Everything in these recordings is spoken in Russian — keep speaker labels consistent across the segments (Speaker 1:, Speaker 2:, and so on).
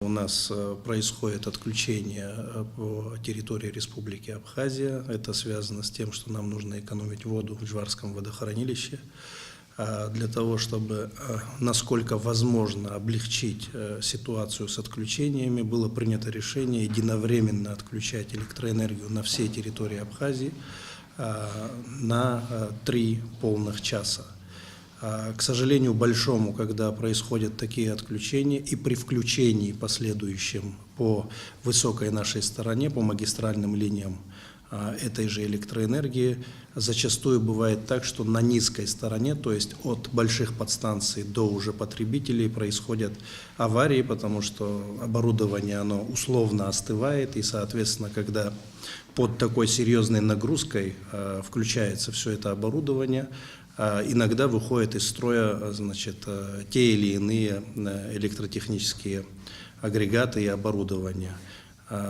Speaker 1: У нас происходит отключение по территории Республики Абхазия. Это связано с тем, что нам нужно экономить воду в Джварском водохранилище. Для того, чтобы, насколько возможно, облегчить ситуацию с отключениями, было принято решение единовременно отключать электроэнергию на всей территории Абхазии на 3 полных часа. К сожалению, большому, когда происходят такие отключения и при включении последующем по высокой нашей стороне, по магистральным линиям этой же электроэнергии, зачастую бывает так, что на низкой стороне, то есть от больших подстанций до уже потребителей, происходят аварии, потому что оборудование оно условно остывает, и, соответственно, когда под такой серьезной нагрузкой включается все это оборудование, иногда выходят из строя, те или иные электротехнические агрегаты и оборудование.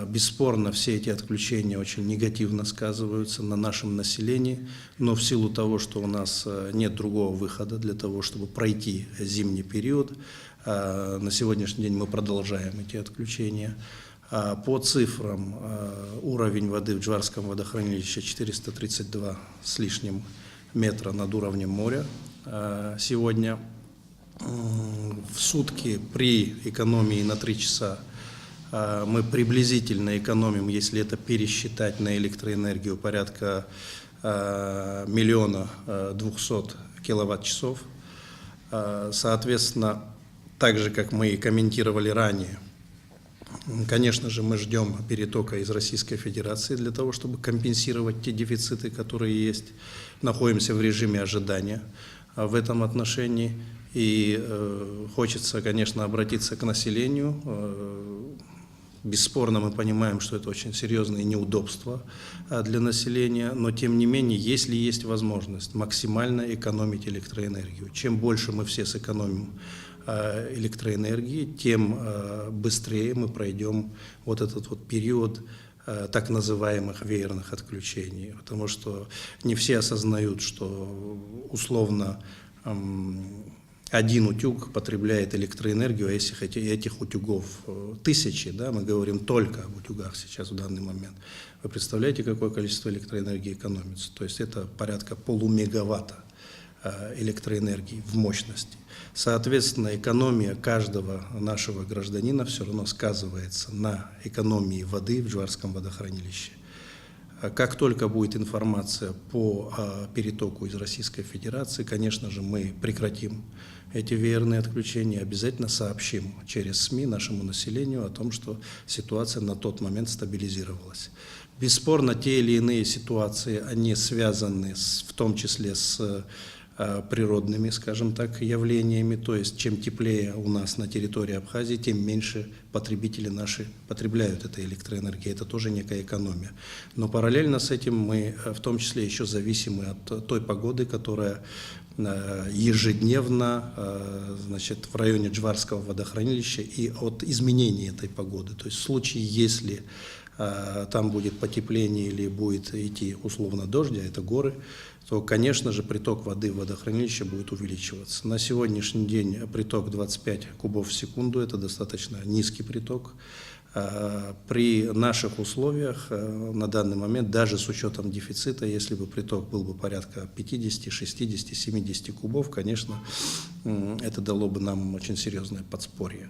Speaker 1: Бесспорно, все эти отключения очень негативно сказываются на нашем населении, но в силу того, что у нас нет другого выхода для того, чтобы пройти зимний период, на сегодняшний день мы продолжаем эти отключения. По цифрам, уровень воды в Джварском водохранилище 432 с лишним метра над уровнем моря сегодня. В сутки при экономии на 3 часа мы приблизительно экономим, если это пересчитать на электроэнергию, порядка 1 200 000 киловатт-часов. Соответственно, так же, как мы и комментировали ранее, конечно же, мы ждем перетока из Российской Федерации для того, чтобы компенсировать те дефициты, которые есть. Находимся в режиме ожидания в этом отношении. И хочется, конечно, обратиться к населению. Бесспорно, мы понимаем, что это очень серьезные неудобства для населения, но тем не менее, если есть возможность максимально экономить электроэнергию, чем больше мы все сэкономим электроэнергии, тем быстрее мы пройдем вот этот вот период так называемых веерных отключений, потому что не все осознают, что условно один утюг потребляет электроэнергию, а если этих утюгов тысячи, да, мы говорим только об утюгах сейчас в данный момент, вы представляете, какое количество электроэнергии экономится? То есть это порядка полумегаватта электроэнергии в мощности. Соответственно, экономия каждого нашего гражданина все равно сказывается на экономии воды в Джварском водохранилище. Как только будет информация по перетоку из Российской Федерации, конечно же, мы прекратим эти веерные отключения, обязательно сообщим через СМИ нашему населению о том, что ситуация на тот момент стабилизировалась. Бесспорно, те или иные ситуации, они связаны в том числе с природными, скажем так, явлениями, то есть чем теплее у нас на территории Абхазии, тем меньше потребители наши потребляют этой электроэнергии, это тоже некая экономия. Но параллельно с этим мы в том числе еще зависимы от той погоды, которая ежедневно в районе Джварского водохранилища и от изменения этой погоды. То есть в случае, если там будет потепление или будет идти условно дождь, а это горы, то, конечно же, приток воды в водохранилище будет увеличиваться. На сегодняшний день приток 25 кубов в секунду, это достаточно низкий приток. При наших условиях на данный момент, даже с учетом дефицита, если бы приток был бы порядка 50, 60, 70 кубов, конечно, это дало бы нам очень серьезное подспорье.